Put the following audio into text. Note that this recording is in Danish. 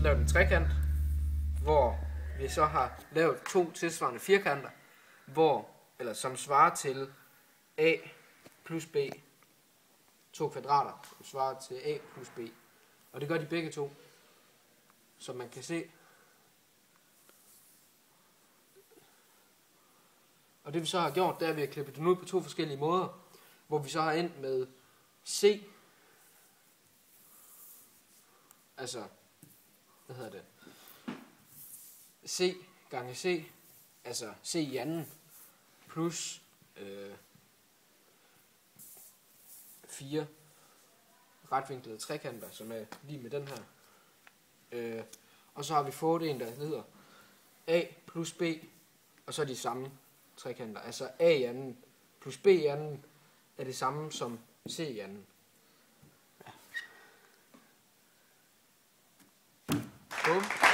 lavet en trekant, hvor vi så har lavet to tilsvarende firkanter, som svarer til a plus b, to kvadrater, som svarer til a plus b. Og det gør de begge to, som man kan se. Og det vi så har gjort, det er, at vi har klippet den ud på to forskellige måder, hvor vi så har endt med c, altså, c gange c, altså c i anden, plus 4 retvinklede trekanter, som er lige med den her. Og så har vi fået en, der hedder a plus b, og så de samme trekanter. Altså a i anden plus b i anden er det samme som c i anden. Ja. Bum.